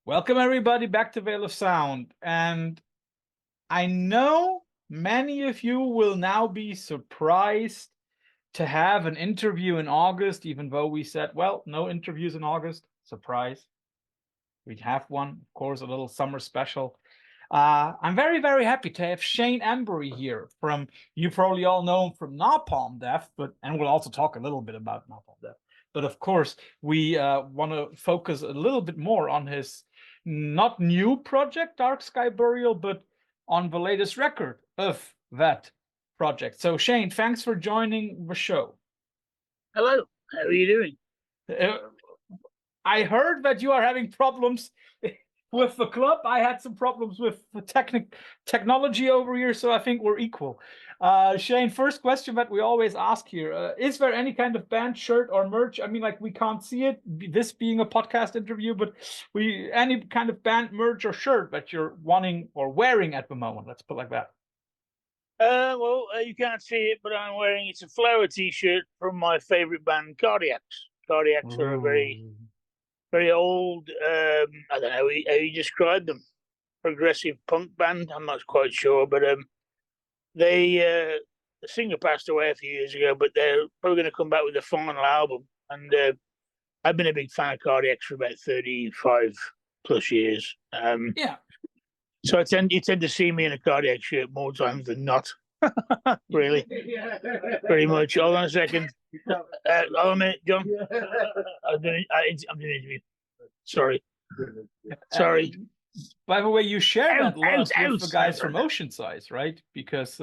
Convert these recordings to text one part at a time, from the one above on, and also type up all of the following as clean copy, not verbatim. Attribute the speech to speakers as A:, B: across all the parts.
A: Welcome everybody back to Veil of Sound. And I know many of you will now be surprised to have an interview in August, even though we said, well, no interviews in August. Surprise. We'd have one, of course, a little summer special. I'm very, very happy to have Shane Embury here from, you probably all know him from Napalm Death, and we'll also talk a little bit about Napalm Death. But of course, we want to focus a little bit more on his not new project, Dark Sky Burial, but on the latest record of that project. So Shane, thanks for joining the show.
B: Hello, how are you doing?
A: I heard that you are having problems with the club. I had some problems with the technology over here, so I think we're equal. Shane, first question that we always ask here, is there any kind of band shirt or merch? I mean, like, we can't see it, this being a podcast interview, but any kind of band merch or shirt that you're wanting or wearing at the moment, let's put it like that.
B: You can't see it, but I'm wearing, it's a flower t-shirt from my favorite band, Cardiacs. Cardiacs are a very old, I don't know how you describe them, progressive punk band. I'm not quite sure, but the singer passed away a few years ago, but they're probably going to come back with a final album. And I've been a big fan of Cardiacs for about 35 plus years.
A: Yeah.
B: So you tend to see me in a Cardiac shirt more times than not. Really, pretty much. Hold on a second. Hold on a minute, John. I'm doing an interview. Sorry.
A: By the way, you share that love with the guys from Oceanside, right? Because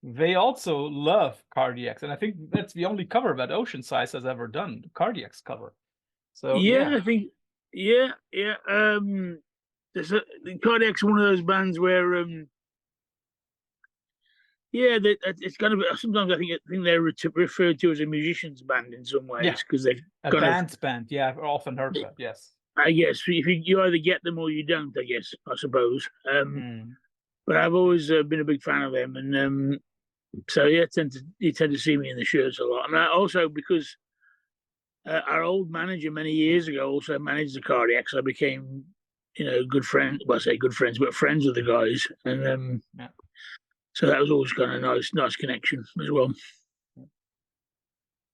A: they also love Cardiacs, and I think that's the only cover that Oceanside has ever done, the Cardiacs cover. So
B: I think the Cardiacs are one of those bands where it's kind of, sometimes I think they're referred to as a musician's band in some ways, because they've
A: a band's band. Yeah, I've often heard that. Yes,
B: I guess if you either get them or you don't. I suppose. But I've always been a big fan of them, and so you tend to see me in the shirts a lot. And also because our old manager many years ago also managed the Cardiacs, I became good friend. Well, I say good friends, but friends with the guys, and so that was always kind of nice connection as well.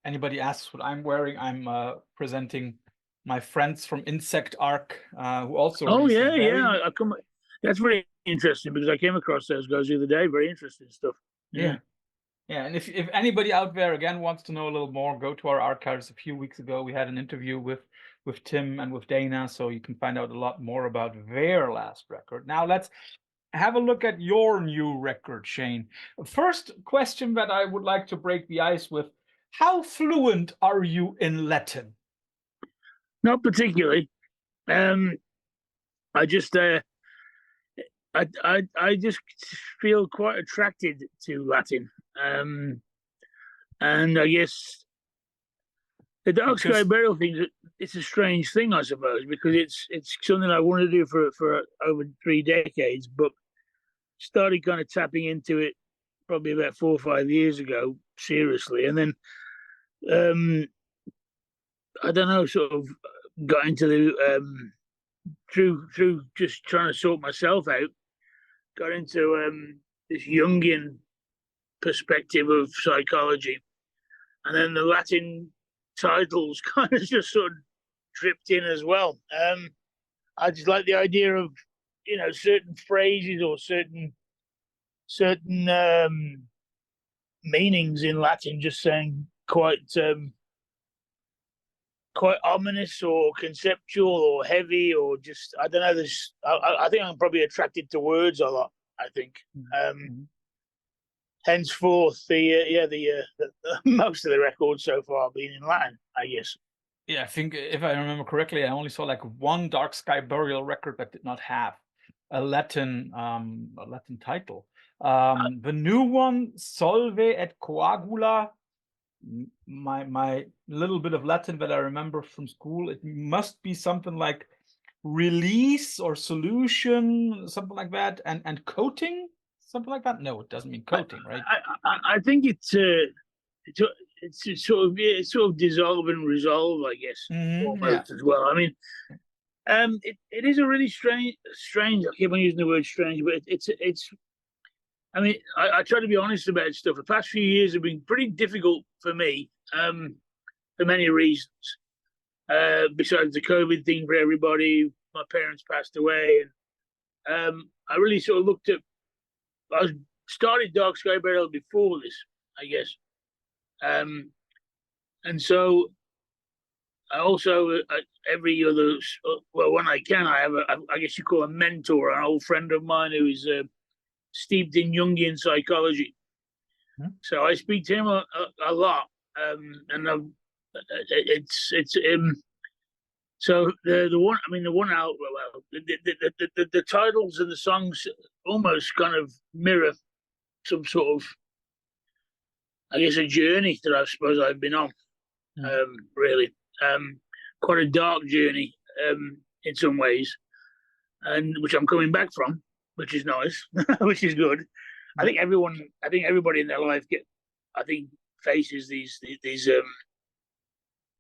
A: Anybody asks what I'm wearing, I'm presenting my friends from Insect Arc, who also.
B: Oh yeah. That's very interesting, because I came across those guys the other day. Very interesting stuff.
A: Yeah. And if anybody out there again wants to know a little more, go to our archives. A few weeks ago, we had an interview with Tim and with Dana, so you can find out a lot more about their last record. Now let's have a look at your new record, Shane. First question that I would like to break the ice with: how fluent are you in Latin?
B: Not particularly. I just I just feel quite attracted to Latin, and I guess the Dark Sky Burial thing, it's a strange thing, I suppose, because it's something I wanted to do for over 3 decades, but started kind of tapping into it probably about 4 or 5 years ago, seriously, and then I don't know, sort of got into the through just trying to sort myself out, got into this Jungian perspective of psychology, and then the Latin titles kind of just sort of dripped in as well. I just like the idea of certain phrases or certain meanings in Latin just saying quite ominous or conceptual or heavy, or just, I don't know. I think I'm probably attracted to words a lot. I think. Henceforth, the most of the records so far have been in Latin, I guess.
A: Yeah, I think if I remember correctly, I only saw like one Dark Sky Burial record that did not have a Latin title. The new one, Solve et Coagula. My little bit of Latin that I remember from school, it must be something like release or solution, something like that, and coating, something like that. No, it doesn't mean coating, right?
B: I think it's sort of dissolve and resolve, I guess, almost as well. I mean, It is a really strange. I keep on using the word strange, but it's. I mean, I try to be honest about stuff. The past few years have been pretty difficult for me, for many reasons. Besides the COVID thing for everybody, my parents passed away, and I really sort of looked at. I started Dark Sky Burial before this, I guess, and so I also every other when I can, I have I guess you call a mentor, an old friend of mine who is steeped in Jungian psychology. So I speak to him a lot, and it's so the one, I mean, the one out, well, the titles of the songs almost kind of mirror some sort of, I guess, a journey that I suppose I've been on. Really, quite a dark journey in some ways, and which I'm coming back from, which is nice, which is good. I think everybody in their life faces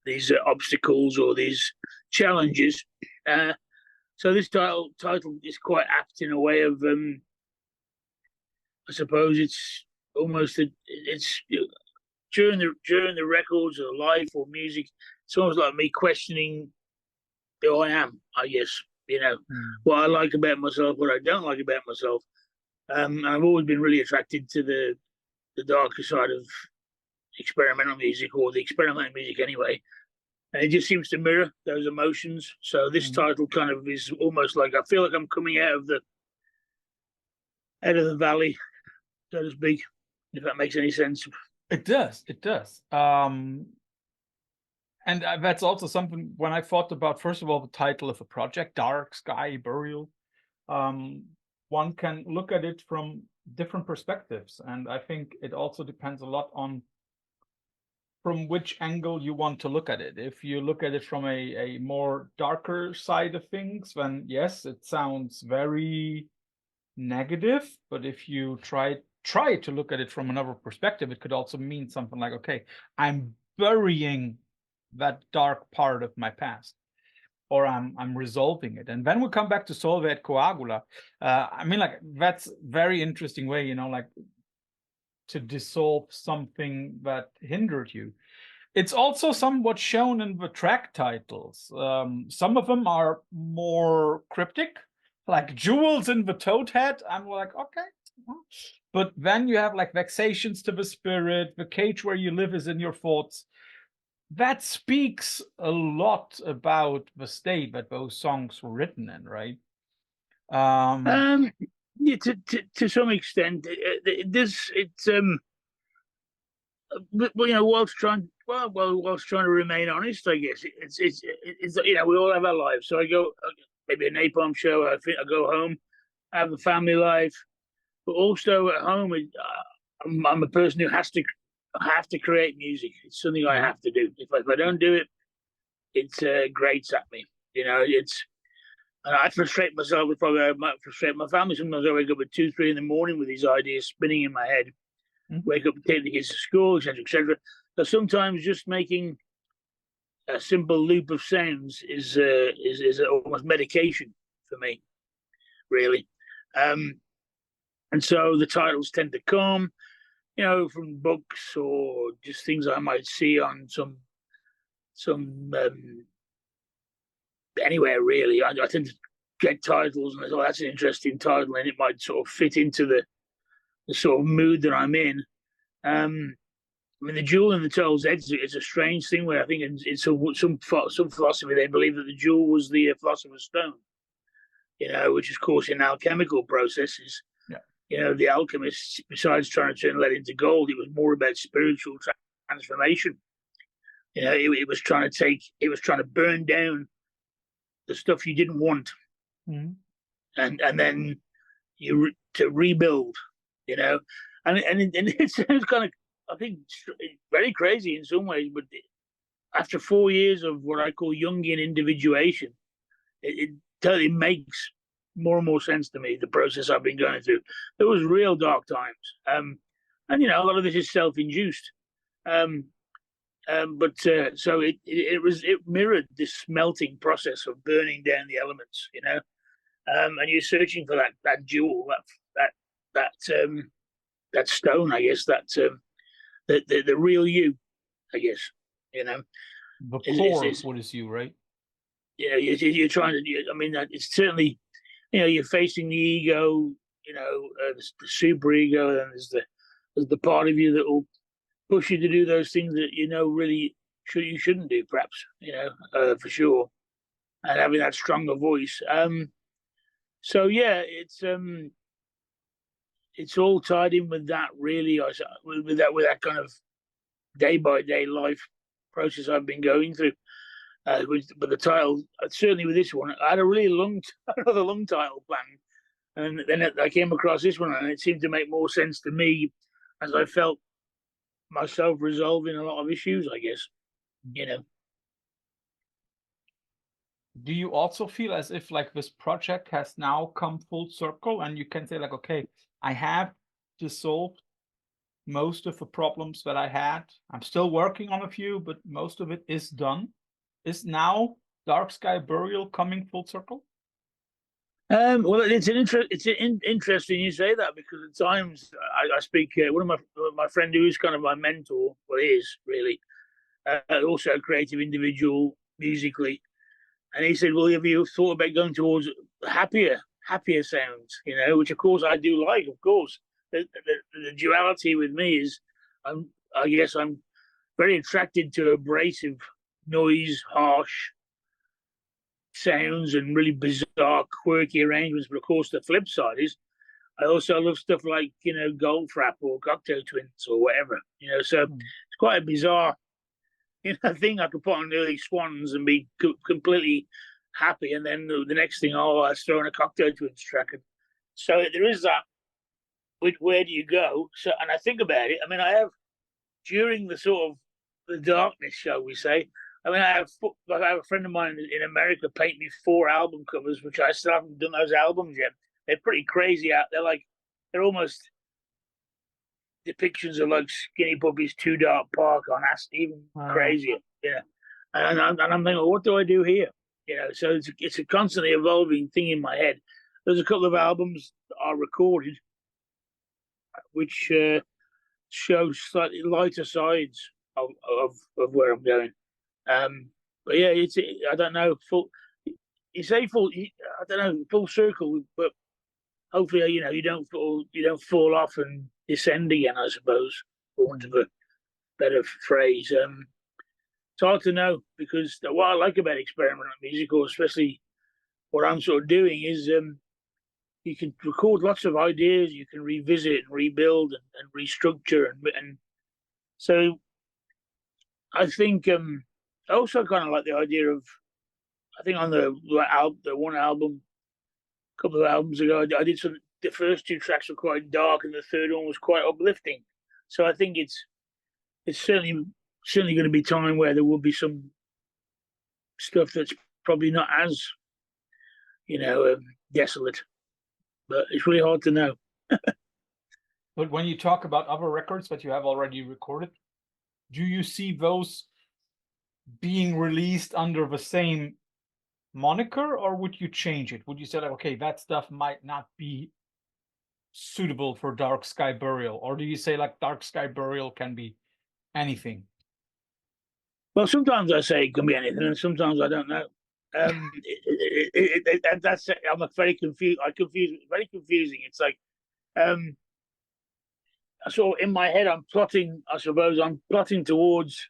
B: these obstacles or these challenges. So this title is quite apt in a way of, I suppose it's almost it's during the records or life or music. It's almost like me questioning who I am, I guess. What I like about myself, what I don't like about myself. I've always been really attracted to the darker side of experimental music, or the experimental music anyway. And it just seems to mirror those emotions. So this title kind of is almost like, I feel like I'm coming out of the valley, so to speak, if that makes any sense.
A: It does. And that's also something when I thought about, first of all, the title of a project, Dark Sky Burial. One can look at it from different perspectives. And I think it also depends a lot on from which angle you want to look at it. If you look at it from a more darker side of things, then yes, it sounds very negative. But if you try to look at it from another perspective, it could also mean something like, okay, I'm burying that dark part of my past, or I'm resolving it. And then we come back to Solve at Coagula. I mean, like, that's very interesting way, like, to dissolve something that hindered you. It's also somewhat shown in the track titles. Some of them are more cryptic, like Jewels in the Toad Head. I'm like, okay. But then you have like Vexations to the Spirit, The Cage Where You Live Is in Your Thoughts. That speaks a lot about the state that those songs were written in, right?
B: Yeah, to some extent, but whilst trying to remain honest, I guess it's we all have our lives. So I go maybe a Napalm show. I go home, I have a family life, but also at home, I'm a person who have to create music. It's something I have to do. If I don't do it, it grates at me. And I frustrate myself. I might frustrate my family. Sometimes I wake up at 2, 3 in the morning with these ideas spinning in my head. Wake up and take the kids to school, etc., etc. So sometimes just making a simple loop of sounds is almost medication for me, really. And so the titles tend to come, from books or just things I might see on some anywhere, really. I tend to get titles and I thought, that's an interesting title, and it might sort of fit into the sort of mood that I'm in. I mean, the jewel in the Toad's Head is a strange thing where I think in some philosophy they believe that the jewel was the philosopher's stone, which is, of course, in alchemical processes. The alchemists, besides trying to turn lead into gold, it was more about spiritual transformation. It was trying to burn down the stuff you didn't want, and then to rebuild, and it sounds kind of, I think, very crazy in some ways, but after 4 years of what I call Jungian individuation, it totally makes more and more sense to me, the process I've been going through. There was real dark times, and a lot of this is self-induced. So it mirrored this smelting process of burning down the elements, and you're searching for that jewel, that stone, I guess, the real you, I guess,
A: The core,
B: is
A: what is you, right?
B: you're trying to. I mean, it's certainly, you're facing the ego, the super ego, and there's the part of you that will push you to do those things that really you shouldn't do, perhaps, for sure, and having that stronger voice. So yeah, it's all tied in with that, really. With that kind of day by day life process I've been going through. But the title, certainly with this one, I had a really another long title plan, and then I came across this one, and it seemed to make more sense to me as I felt myself resolving a lot of issues, I guess.
A: Do you also feel as if like this project has now come full circle and you can say like, okay, I have dissolved most of the problems that I had. I'm still working on a few, but most of it is done. Is now Dark Sky Burial coming full circle?
B: Well, interesting you say that, because at times I speak. One of my friend who is kind of my mentor, well, is really also a creative individual musically, and he said, "Well, have you thought about going towards happier sounds? Which of course I do like. Of course, the duality with me is, I guess I'm very attracted to abrasive noise, harsh sounds, and really bizarre, quirky arrangements. But of course, the flip side is I also love stuff like Goldfrapp or Cocteau Twins or whatever. So it's quite a bizarre thing. I could put on early Swans and be completely happy, and then the next thing, I was throwing a Cocteau Twins track. And so there is that. Where do you go? So, and I think about it. I mean, I have, during the sort of the darkness, shall we say, I mean, I have a friend of mine in America paint me 4 album covers, which I still haven't done those albums yet. They're pretty crazy out. They're almost depictions of like Skinny Puppy's Two Dark Park on even crazier. Yeah. And I'm thinking, well, what do I do here? So it's a constantly evolving thing in my head. There's a couple of albums that are recorded, which show slightly lighter sides of where I'm going. But yeah, I don't know. You say full. I don't know, full circle, but hopefully, you don't fall off and descend again, I suppose, for want of a better phrase. It's hard to know, because what I like about experimental music, or especially what I'm sort of doing, is you can record lots of ideas, you can revisit and rebuild and restructure, and so I think I also kind of like the idea of, I think on the one album, a couple of albums ago, I did some. The first 2 tracks were quite dark, and the third one was quite uplifting. So I think it's certainly going to be time where there will be some stuff that's probably not as desolate, but it's really hard to know.
A: But when you talk about other records that you have already recorded, do you see those being released under the same moniker, or would you change it? Would you say like, okay, that stuff might not be suitable for Dark Sky Burial, or do you say like Dark Sky Burial can be anything?
B: Well, sometimes I say it can be anything, and sometimes I don't know. That's I'm very confused. Very confusing. It's like, so in my head, I'm plotting. I suppose I'm plotting towards,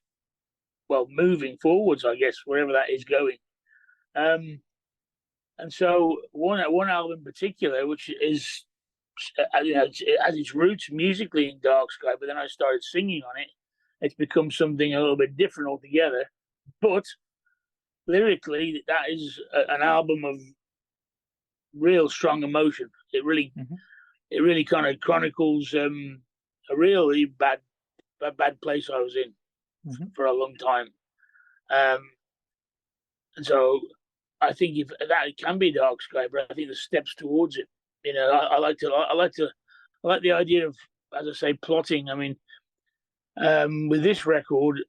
B: well, moving forwards, I guess, wherever that is going. And so one album in particular, which is, it has its roots musically in Dark Sky, but then I started singing on it. It's become something a little bit different altogether. But lyrically, that is an album of real strong emotion. It really kind of chronicles a really bad place I was in for a long time. And so I think if that it can be Dark Sky, but I think the steps towards it. I like the idea of, as I say, plotting. I mean, with this record,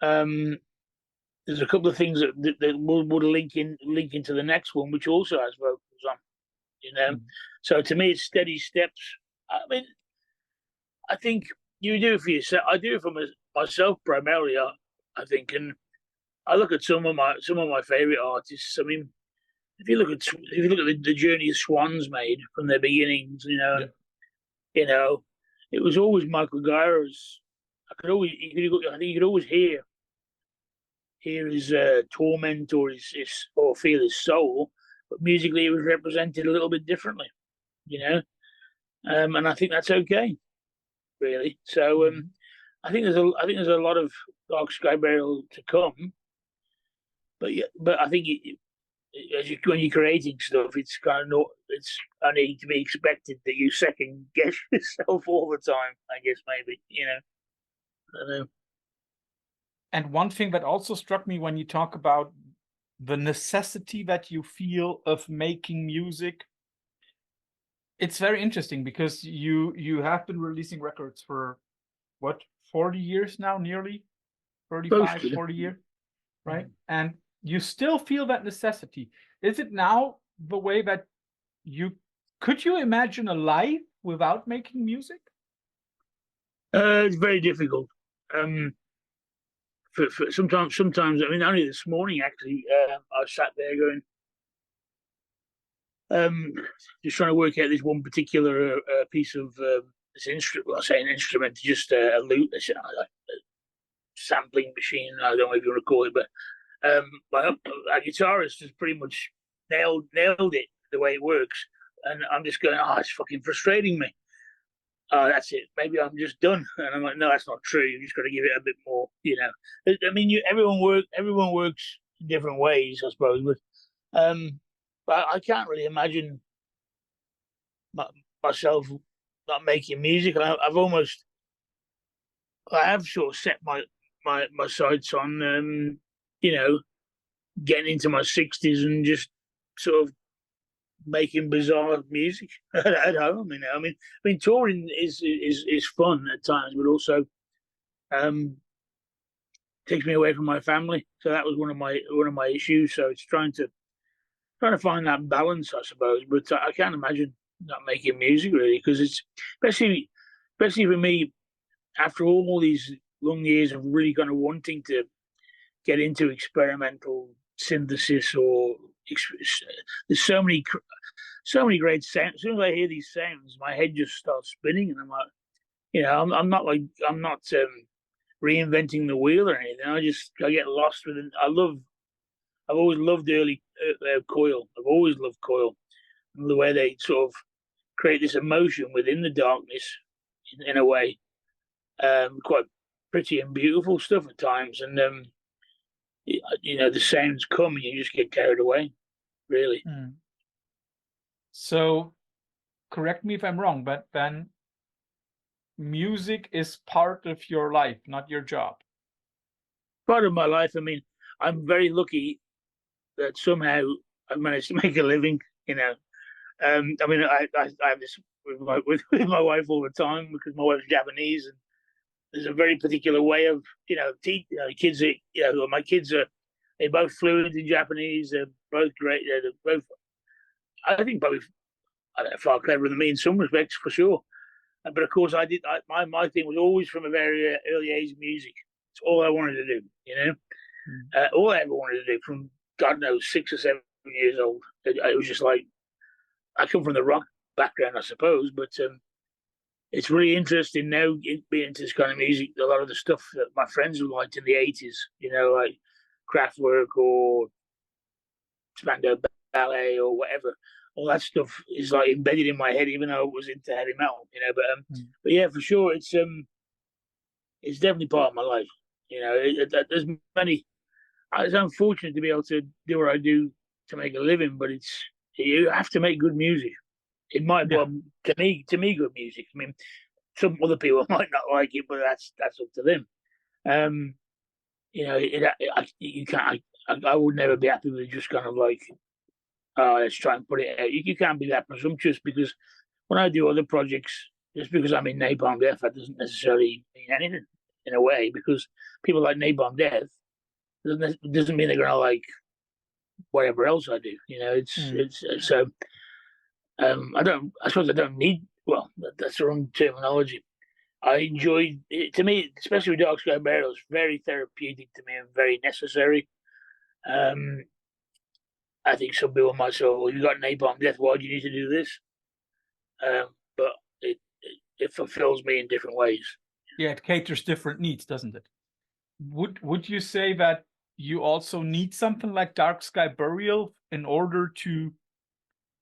B: There's a couple of things that would link into the next one, which also has vocals on. So to me, it's steady steps. I mean, I think you do it for yourself. I do it for myself primarily. I think, and I look at some of my favorite artists. I mean, if you look at the journey Swans made from their beginnings, it was always Michael Gyra's. I think you could always hear his torment or or feel his soul, but musically it was represented a little bit differently, and I think that's okay, really. So I think there's a lot of Dark Sky Burial to come, but I think when you're creating stuff, it's it's only to be expected that you second guess yourself all the time. I guess maybe I don't know.
A: And one thing that also struck me when you talk about the necessity that you feel of making music, it's very interesting because you have been releasing records for what, 40 years now, nearly 35, 40 years, right? Mm-hmm. And you still feel that necessity. Is it now the way that could you imagine a life without making music?
B: It's very difficult. Sometimes, I mean, only this morning actually, I sat there going, just trying to work out this one particular piece of this instrument. Well, I say an instrument, just a lute, a sampling machine. I don't know if you want to call it, but our guitarist has pretty much nailed it the way it works, and I'm just going, it's fucking frustrating me. That's it. Maybe I'm just done. And I'm like, no, that's not true. You just got to give it a bit more. I mean, everyone works in different ways, I suppose. But I can't really imagine myself not making music. I have sort of set my sights on, getting into my 60s and just sort of making bizarre music at home. I mean, touring is fun at times, but also takes me away from my family. So that was one of my issues. So it's trying to find that balance, I suppose. But I can't imagine not making music really, because it's especially for me after all these long years of really kind of wanting to get into experimental synthesis or there's so many great sounds. As soon as I hear these sounds, my head just starts spinning, and I'm like, I'm not reinventing the wheel or anything. I get lost within. I've always loved early Coil. I've always loved Coil, and the way they sort of create this emotion within the darkness, in a way, quite pretty and beautiful stuff at times, and the sounds come and you just get carried away, really.
A: So, correct me if I'm wrong, but then music is part of your life, not your job.
B: Part of my life. I mean, I'm very lucky that somehow I managed to make a living. I mean, I have this with my wife all the time because my wife's Japanese, and there's a very particular way of kids. My kids they're both fluent in Japanese. They're both great. They're both. I think both far cleverer than me in some respects, for sure. But of course, my thing was always from a very early age music. It's all I wanted to do. All I ever wanted to do from God knows 6 or 7 years old. It was just like I come from the rock background, I suppose, but it's really interesting now being into this kind of music. A lot of the stuff that my friends liked in the 80s, like Kraftwerk or Spandau Ballet or whatever. All that stuff is like embedded in my head, even though I was into heavy metal, But yeah, for sure, it's definitely part of my life. There's many. It's unfortunate to be able to do what I do to make a living, but you have to make good music. It might, to me, good music. I mean, some other people might not like it, but that's up to them. You can't. I would never be happy with just kind of like, let's try and put it out. You can't be that presumptuous, because when I do other projects, just because I'm in Napalm Death, that doesn't necessarily mean anything. in a way, because people like Napalm Death doesn't mean they're gonna like whatever else I do. You know, it's so I suppose I don't need. Well, that's the wrong terminology. I enjoy it. To me, especially with Dark Sky Burial, it's very therapeutic to me and very necessary. Um, I think some people might say, "Well, you got Napalm Death. Why do you need to do this?" But it fulfills me in different ways.
A: Yeah, it caters different needs, doesn't it? Would you say that you also need something like Dark Sky Burial in order to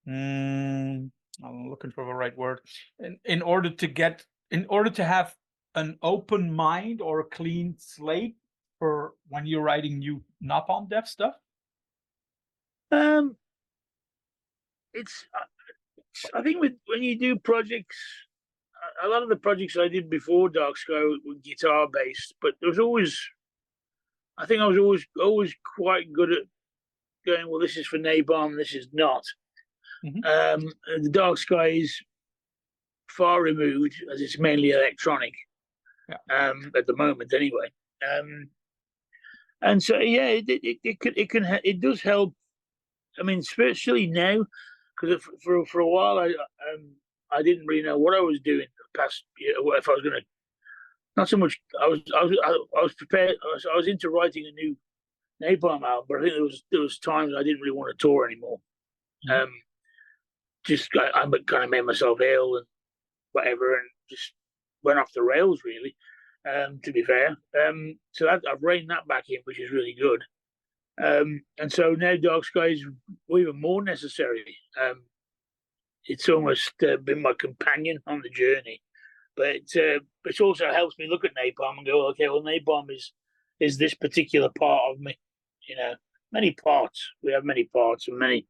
A: I'm looking for the right word. In order to have an open mind or a clean slate for when you're writing new Napalm Death stuff?
B: Um, it's I think when you do projects, a lot of the projects I did before Dark Sky were guitar based, but there was always, I think I was always quite good at going, well, this is for Napalm, this is not. The Dark Sky is far removed, as it's mainly electronic, at the moment anyway. And so yeah, it does help. I mean, especially now, because for a while I didn't really know what I was doing the past year, if I was going to. Not so much. I was prepared. I was into writing a new Napalm album, but I think there was times I didn't really want to tour anymore. Just I kind of made myself ill and whatever, and just went off the rails really. To be fair, so I've reined that back in, which is really good. And so now Dark Sky is even more necessary. It's almost been my companion on the journey, but it also helps me look at Napalm and go, okay, well, Napalm is this particular part of me. You know, many parts. We have many parts and many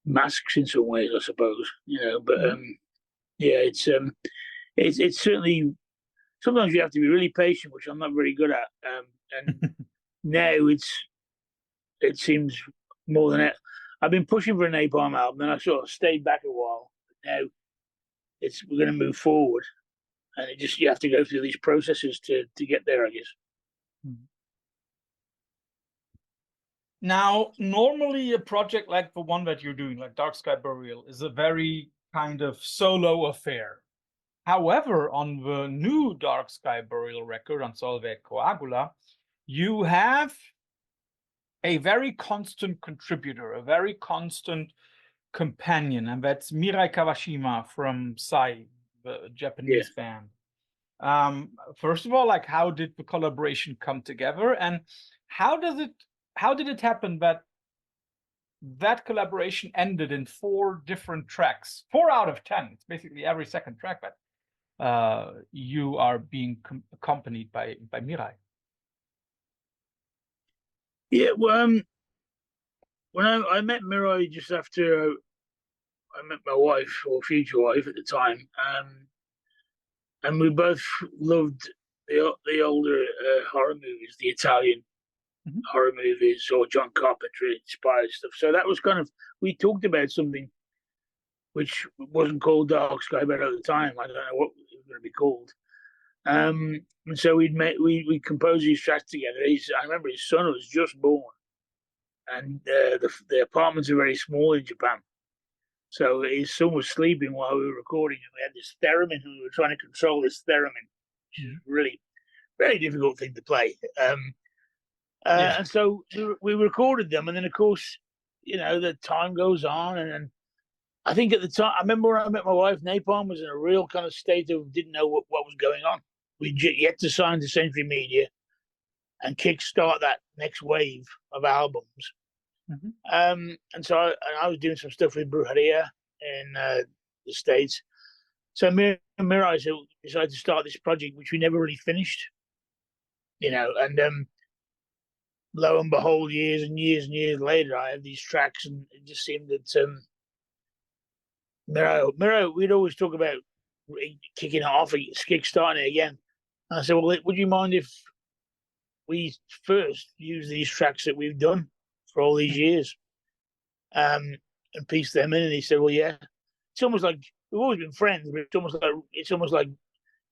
B: masks in some ways, I suppose. You know, but yeah, it's certainly sometimes you have to be really patient, which I'm not very good at. And now it seems more than it. I've been pushing for a Napalm album, and I sort of stayed back a while. But now we're going to move forward, and you have to go through these processes to get there, I guess.
A: Now, normally a project like the one that you're doing, like Dark Sky Burial, is a very kind of solo affair. However, on the new Dark Sky Burial record on Solveig Coagula, you have a very constant contributor, a very constant companion, and that's Mirai Kawashima from Sigh, the Japanese band. First of all, like, how did the collaboration come together, and how did it happen that collaboration ended in 4 different tracks, 4 out of 10? It's basically every second track that you are being accompanied by Mirai.
B: Yeah, well, when I met Mirai just after I met my wife, or future wife at the time, and we both loved the older horror movies, the Italian horror movies, or John Carpenter inspired stuff. So that was kind of, we talked about something which wasn't called Dark Sky, but at the time I don't know what it was going to be called. And so we composed these tracks together. I remember his son was just born, and the apartments are very small in Japan. So his son was sleeping while we were recording, and we had this theremin, and we were trying to control this theremin, which is really very difficult thing to play. And so we recorded them, and then of course, you know, the time goes on, and I think at the time, I remember when I met my wife, Napalm was in a real kind of state of didn't know what was going on. We'd yet to sign to Century Media and kickstart that next wave of albums. And so I was doing some stuff with Brujeria in the States. So me and Mirai decided to start this project, which we never really finished. You know, and lo and behold, years and years and years later, I have these tracks, and it just seemed that Mirai, we'd always talk about kicking it off, kickstarting it again. And I said, well, would you mind if we first use these tracks that we've done for all these years, and piece them in? And he said, well, yeah. It's almost like we've always been friends, but it's almost like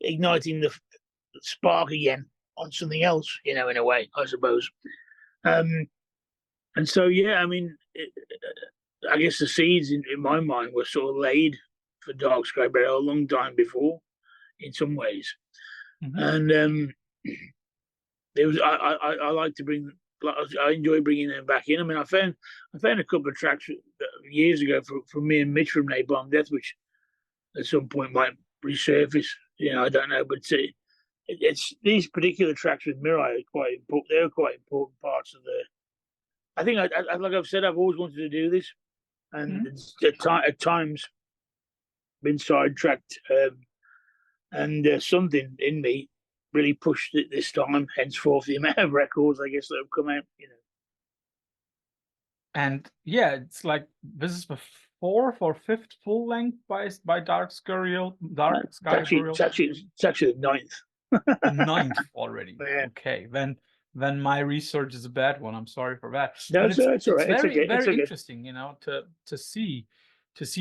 B: igniting spark again on something else, in a way, I suppose. And so, yeah, I mean, I guess the seeds in my mind were sort of laid for Dark Sky Burial a long time before, in some ways. And there was I like to bring. I enjoy bringing them back in. I mean, I found a couple of tracks years ago from me and Mitch from Napalm Death, which at some point might resurface. I don't know, but it's these particular tracks with Mirai are quite important. They're quite important parts of the. I think, like I've said, I've always wanted to do this, and it's at times been sidetracked, and something in me really pushed it this time. Henceforth, the amount of records, I guess, that have come out.
A: And yeah, it's like this is the fourth or fifth full length by Dark Sky Burial.
B: It's actually the ninth.
A: The ninth already.
B: Yeah.
A: Okay, then my research is a bad one. I'm sorry for that.
B: No, it's all right.
A: It's very
B: very
A: interesting, to see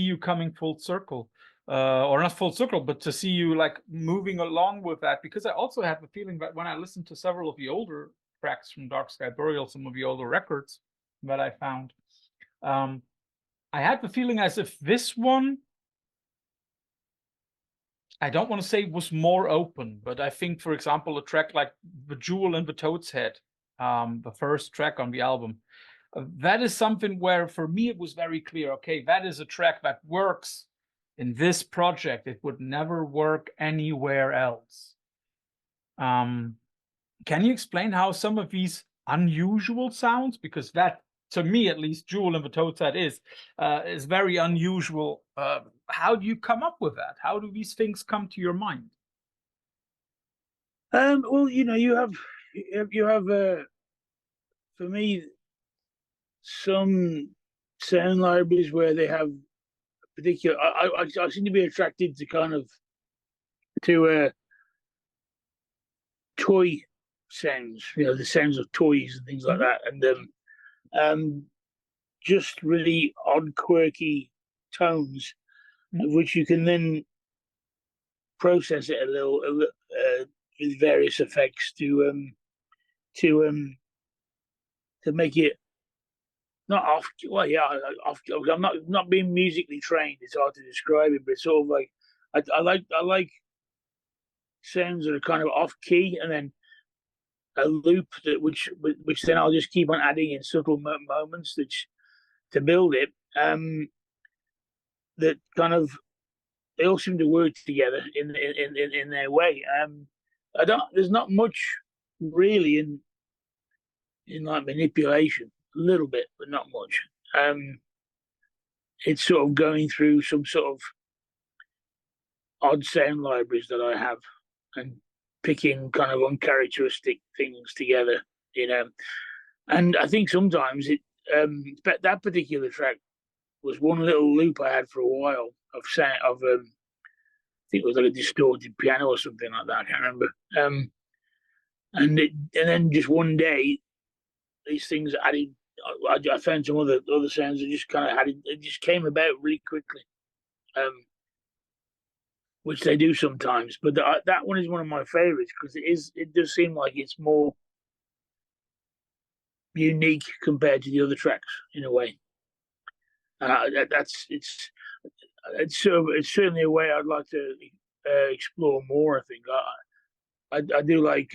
A: you coming full circle, or not full circle, but to see you like moving along with that. Because I also have the feeling that when I listened to several of the older tracks from Dark Sky Burial, some of the older records that I found, I had the feeling as if this one, I don't want to say was more open, but I think, for example, a track like The Jewel in the Toad's Head, the first track on the album, that is something where, for me, it was very clear, okay, that is a track that works in this project. It would never work anywhere else. Can you explain how some of these unusual sounds, because that, to me at least, Jewel in the Toad's Head is very unusual. How do you come up with that? How do these things come to your mind?
B: Well, you have for me, some sound libraries where they have particular. I seem to be attracted to kind of toy sounds, the sounds of toys and things like that, and just really odd, quirky tones, of which you can then process it a little with various effects to make it not off. Well, yeah, off. I'm not being musically trained. It's hard to describe it, but it's sort of like I like sounds that are kind of off key, and then a loop which then I'll just keep on adding in subtle moments to build it. That kind of, they all seem to work together in their way. There's not much really in like manipulation. A little bit, but not much. It's sort of going through some sort of odd sound libraries that I have and picking kind of uncharacteristic things together, And I think sometimes that particular track was one little loop I had for a while of sound of I think it was like a distorted piano or something like that. I can't remember. And then just one day, these things added. I found some other sounds that just kind of had it. It just came about really quickly, which they do sometimes. But that one is one of my favorites because it does seem like it's more unique compared to the other tracks in a way. It's certainly a way I'd like to explore more. I think I do like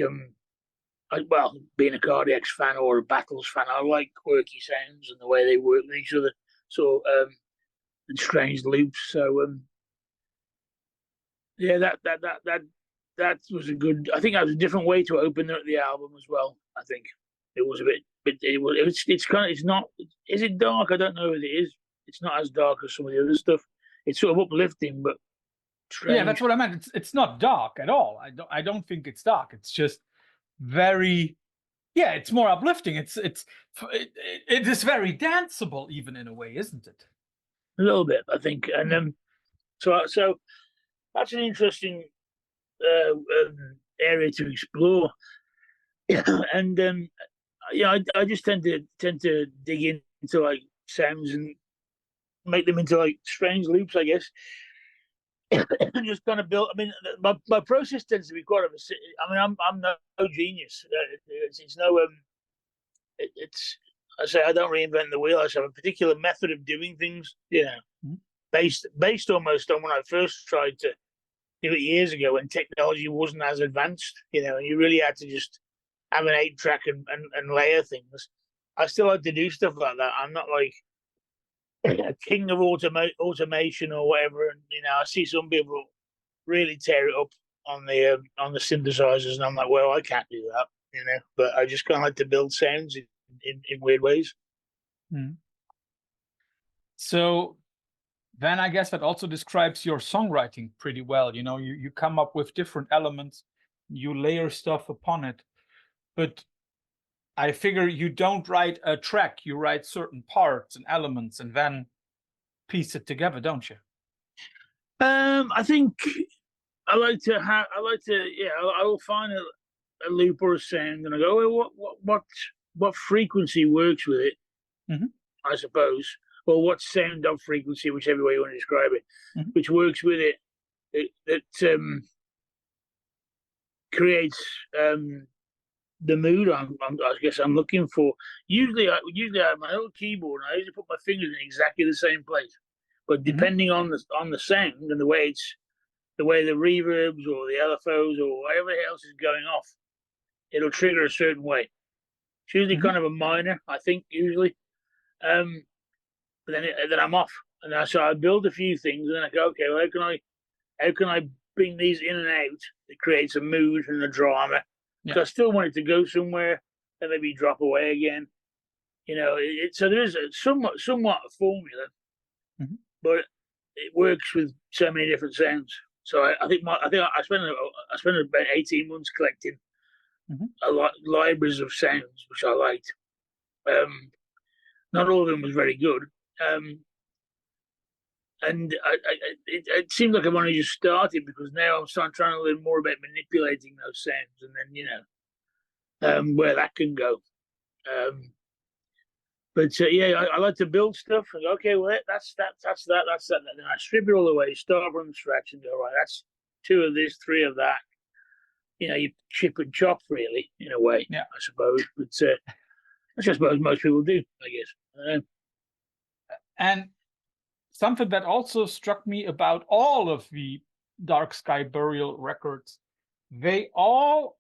B: being a Cardiacs fan or a Battles fan, I like quirky sounds and the way they work with each other, and strange loops. So yeah, that was a good. I think that was a different way to open the album as well. I think it was a bit, but it's kind of, it's not. Is it dark? I don't know if it is. It's not as dark as some of the other stuff. It's sort of uplifting, but strange.
A: Yeah, that's what I meant. It's not dark at all. I don't think it's dark. It's just very, yeah, it's more uplifting. It is very danceable, even in a way, isn't it?
B: A little bit, I think. And so that's an interesting area to explore. Yeah, and I just tend to dig into like sounds and make them into like strange loops, I guess. just kind of build. I mean, my process tends to be quite of a. I mean, I'm no genius. It's no it's I say I don't reinvent the wheel. I have a particular method of doing things, based almost on when I first tried to do it years ago when technology wasn't as advanced, and you really had to just have an 8-track and layer things. I still like to do stuff like that. I'm not like a king of automation or whatever. And I see some people really tear it up on the synthesizers, and I'm like, well, I can't do that, But I just kind of like to build sounds in weird ways.
A: So then I guess that also describes your songwriting pretty well. You come up with different elements, you layer stuff upon it, but I figure you don't write a track, you write certain parts and elements and then piece it together, don't you?
B: I think I will find a loop or a sound and I go, well, what frequency works with it? I suppose, or what sound of frequency, whichever way you want to describe it, which works with it, that creates the mood I guess I'm looking for. Usually I have my old keyboard and I usually put my fingers in exactly the same place, but depending on the sound and the way the reverbs or the LFOs or whatever else is going off, it'll trigger a certain way. It's usually kind of a minor, I think, usually. But then I'm off, and so I build a few things, and then I go, okay, well, how can I bring these in and out that creates a mood and a drama? Because I still want it to go somewhere and maybe drop away again. So there is somewhat a formula, but it works with so many different sounds. So I think I spent about 18 months collecting libraries of sounds, which I liked. Not all of them was very good. And it seems like I've only just started because now I'm trying to learn more about manipulating those sounds and then, where that can go. But I like to build stuff and go, okay, well, that's that. Then I strip it all away, start from scratch and go, right, that's 2 of this, 3 of that. You chip and chop, really, in a way, I suppose. But I suppose most people do, I guess.
A: And something that also struck me about all of the Dark Sky Burial records, they all,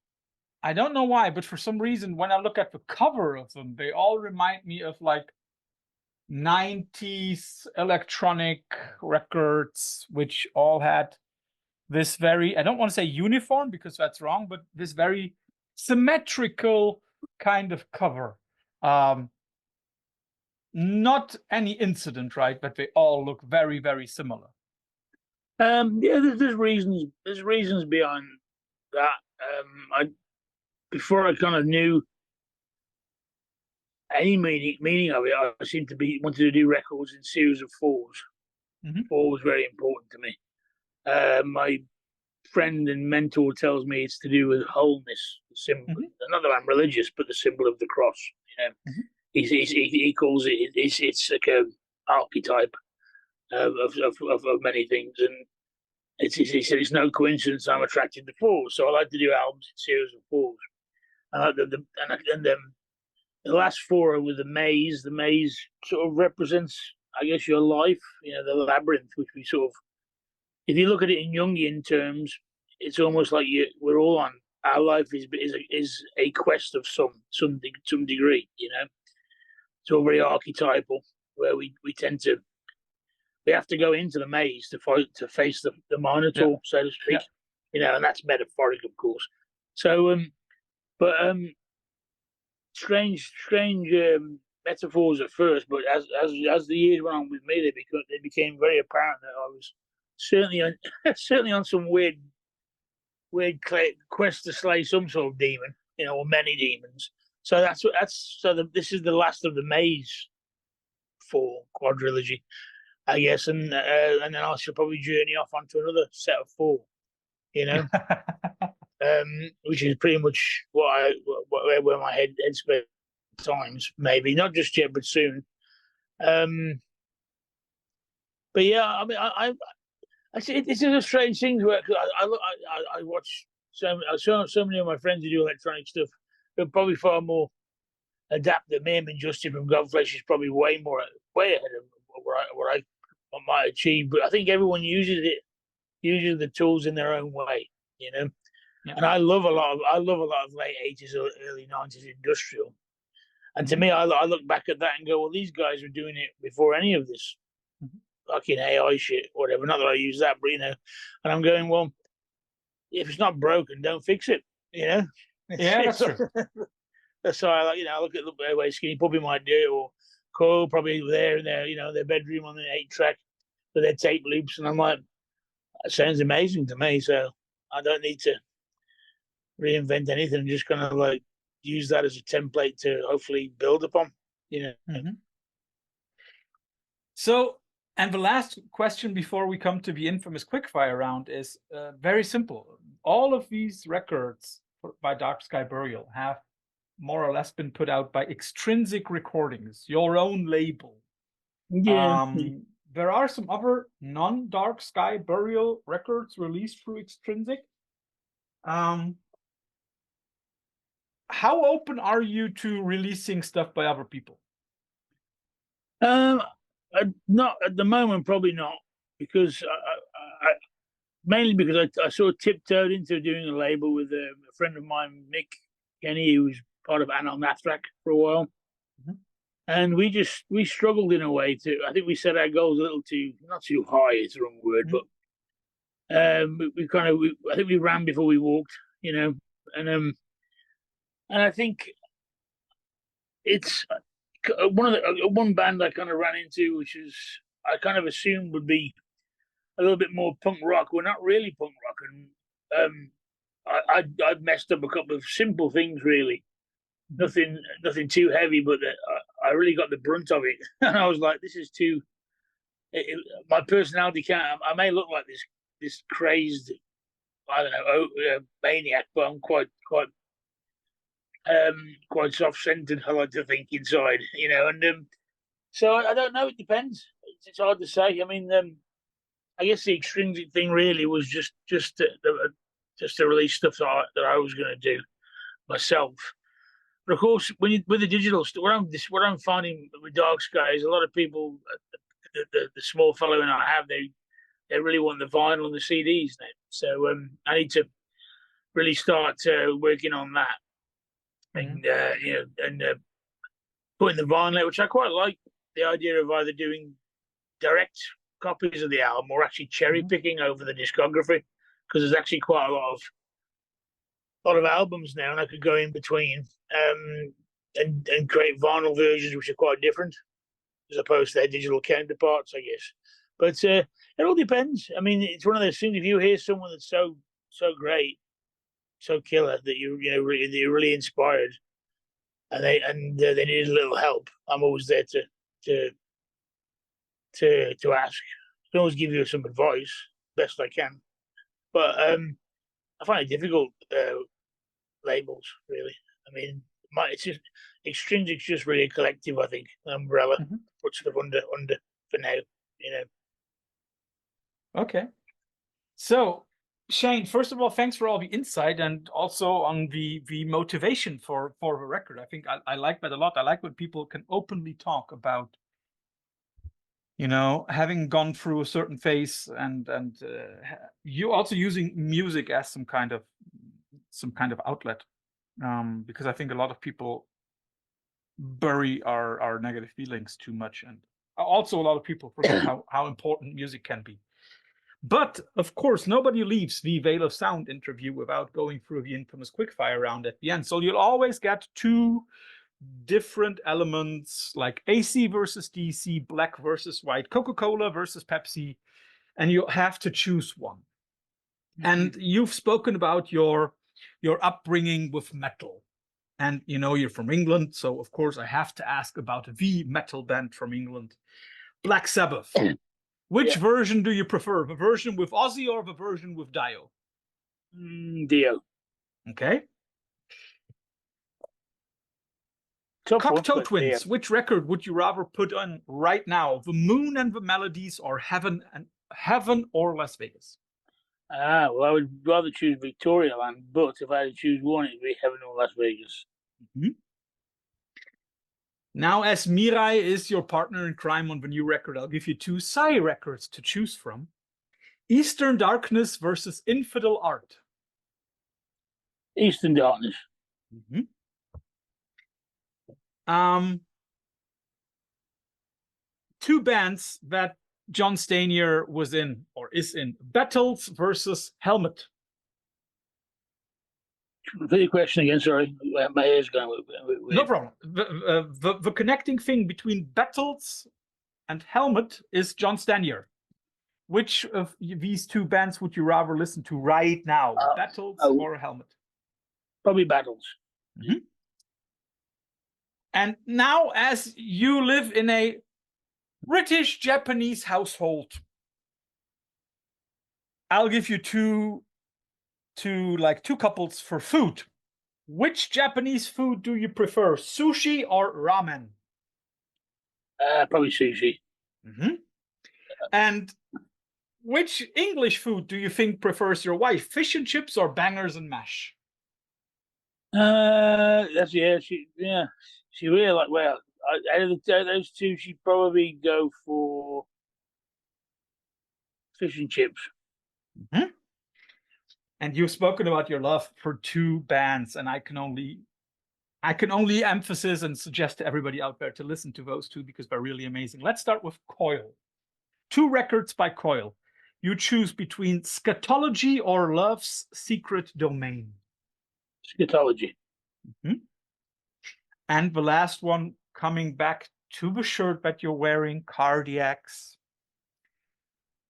A: I don't know why, but for some reason, when I look at the cover of them, they all remind me of like 90s electronic records, which all had this very, I don't want to say uniform because that's wrong, but this very symmetrical kind of cover. Not any incident, right? But they all look very, very similar.
B: There's reasons. There's reasons behind that. Before I kind of knew any meaning of it, I seemed to wanted to do records in series of 4s. 4 was very important to me. My friend and mentor tells me it's to do with wholeness, the symbol. Not that I'm religious, but the symbol of the cross. He calls it's like an archetype of many things, and he said it's no coincidence I'm attracted to 4s. So I like to do albums in series of 4s. And the last 4 are with the maze. The maze sort of represents, I guess, your life. The labyrinth, which we sort of, if you look at it in Jungian terms, it's almost like we're all on. Our life is a quest of some degree. It's all very archetypal, where we tend to, we have to go into the maze to face the Minotaur, so to speak. And that's metaphoric, of course. So, strange metaphors at first, but as the years went on with me, they became very apparent that I was certainly on some weird quest to slay some sort of demon, or many demons. So this is the last of the Maze 4 quadrilogy, I guess, and then I shall probably journey off onto another set of 4, which is pretty much where my headspace times, maybe not just yet, but soon. But yeah, I mean, It's just a strange thing where I watch so many of my friends who do electronic stuff. They're probably far more adept than me. I mean, Justin from Godflesh is probably way ahead of what I might achieve. But I think everyone uses the tools in their own way, you know. Yeah. And I love a lot of late 80s or early 90s industrial. And to me, I look back at that and go, well, these guys were doing it before any of this fucking AI shit, whatever. Not that I use that, but you know. And I'm going, well, if it's not broken, don't fix it. You know.
A: Yeah, that's true.
B: So I look at the way Skinny Puppy might do it, or Cole probably there in their bedroom on the 8-track with their tape loops, and I'm like, that sounds amazing to me. So I don't need to reinvent anything. I'm just gonna like use that as a template to hopefully build upon. You know.
A: Mm-hmm. So, and the last question before we come to the infamous quickfire round is very simple. All of these records by Dark Sky Burial have more or less been put out by Extrinsic Recordings, your own label.
B: Yeah.
A: There are some other non-Dark Sky Burial records released through Extrinsic. How open are you to releasing stuff by other people?
B: Not at the moment, probably not, because mainly because I sort of tiptoed into doing a label with a friend of mine, Mick Kenny, who was part of Anal Nathrak for a while. And we struggled in a way to. I think we set our goals a little not too high is the wrong word, but I think we ran before we walked, you know, and I think it's one band I kind of ran into, which is I kind of assumed would be a little bit more punk rock. We're not really punk rock, and I messed up a couple of simple things really. Nothing too heavy, but I really got the brunt of it, and I was like, "This is too." My personality can't. I may look like this crazed, I don't know, maniac, but I'm quite soft-centered. I like to think inside, you know, and so I don't know. It depends. It's hard to say. I mean, I guess the extrinsic thing really was just to release stuff that I was going to do myself. But of course, with the digital stuff, what I'm finding with Dark Sky is a lot of people, the small following I have, they really want the vinyl and the CDs now. So I need to really start working on that, and putting the vinyl out, which I quite like. The idea of either doing direct copies of the album or actually cherry picking over the discography, because there's actually quite a lot of albums now, and I could go in between and create vinyl versions which are quite different as opposed to their digital counterparts, I guess. But it all depends. I mean, it's one of those things. If you hear someone that's so great, so killer that you're really inspired, and they need a little help, I'm always there to ask. I can always give you some advice best I can, but I find it difficult. Labels, really. I mean, it's just Extrinsic's just really a collective, I think, an umbrella, put stuff under for now, you know.
A: Okay. So, Shane, first of all, thanks for all the insight and also on the motivation for the record. I think I like that a lot. I like when people can openly talk about, you know, having gone through a certain phase and you also using music as some kind of outlet, because I think a lot of people bury our negative feelings too much, and also a lot of people forget how important music can be. But of course, nobody leaves the Veil of Sound interview without going through the infamous quickfire round at the end. So you'll always get two different elements, like AC versus DC, black versus white, Coca-Cola versus Pepsi, and you have to choose one. And you've spoken about your upbringing with metal, and you know you're from England, so of course I have to ask about the metal band from England, Black Sabbath. Which version do you prefer, the version with Ozzy or the version with Dio?
B: Dio.
A: Okay. Cocteau Twins, which record would you rather put on right now, The Moon and the Melodies or Heaven heaven or Las Vegas?
B: Well, I would rather choose Victoria Land, but if I had to choose one, it'd be heaven or Las Vegas.
A: Mm-hmm. Now, as Mirai is your partner in crime on the new record, I'll give you 2 Sigh records to choose from. Eastern Darkness versus Infidel Art.
B: Eastern Darkness.
A: Mm-hmm. 2 bands that John Stanier was in or is in. Battles versus Helmet.
B: Repeat the question again, sorry. My ears going with
A: No problem. The connecting thing between Battles and Helmet is John Stanier. Which of these 2 bands would you rather listen to right now? Battles or Helmet?
B: Probably Battles.
A: Mm-hmm. And now, as you live in a British-Japanese household, I'll give you two couples for food. Which Japanese food do you prefer, sushi or ramen?
B: Probably sushi.
A: Mm-hmm. And which English food do you think prefers your wife, fish and chips or bangers and mash?
B: She really like. Well, out of those 2, she'd probably go for fish and chips.
A: Mm-hmm. And you've spoken about your love for 2 bands, and I can only emphasize and suggest to everybody out there to listen to those 2 because they're really amazing. Let's start with Coil. 2 records by Coil. You choose between Scatology or Love's Secret Domain.
B: Scatology.
A: Mm-hmm. And the last one, coming back to the shirt that you're wearing, Cardiacs.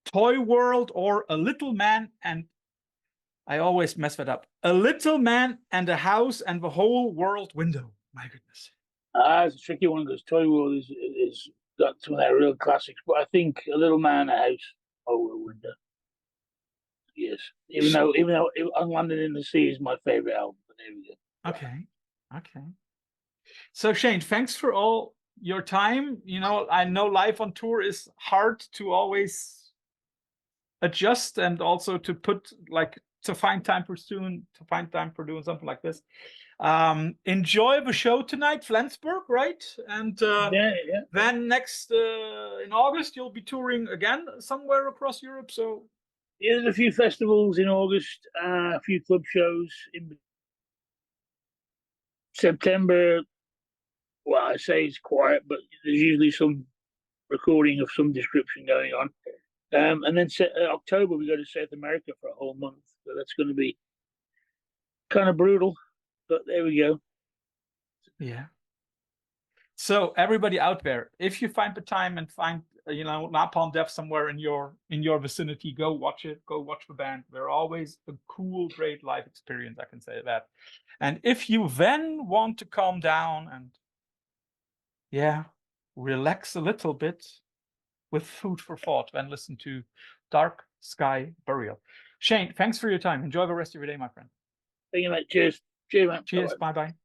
A: Toy World or A Little Man and I always mess that up. A Little Man and a House and the Whole World Window. My goodness.
B: It's a tricky one because Toy World is got some of their real classics, but I think A Little Man, a House, Whole World Window. Yes, even though Unlanded in the Sea is my favorite album. But there we go.
A: Okay. So Shane, thanks for all your time. You know, I know live on tour is hard to always adjust and also to put to find time for doing something like this. Enjoy the show tonight, Flensburg, right? And then next in August you'll be touring again somewhere across Europe. So
B: there's a few festivals in August, a few club shows in September. Well, I say it's quiet, but there's usually some recording of some description going on. And then October, we go to South America for a whole month. So that's going to be kind of brutal, but there we go.
A: Yeah. So everybody out there, if you find the time and find, Napalm Death somewhere in your vicinity, go watch it. Go watch the band. They're always a cool, great live experience. I can say that. And if you then want to calm down and relax a little bit with food for thought, then listen to Dark Sky Burial. Shane, thanks for your time. Enjoy the rest of your day, my friend.
B: Thank you, mate. Cheers. Cheers, man.
A: Cheers. Bye-bye.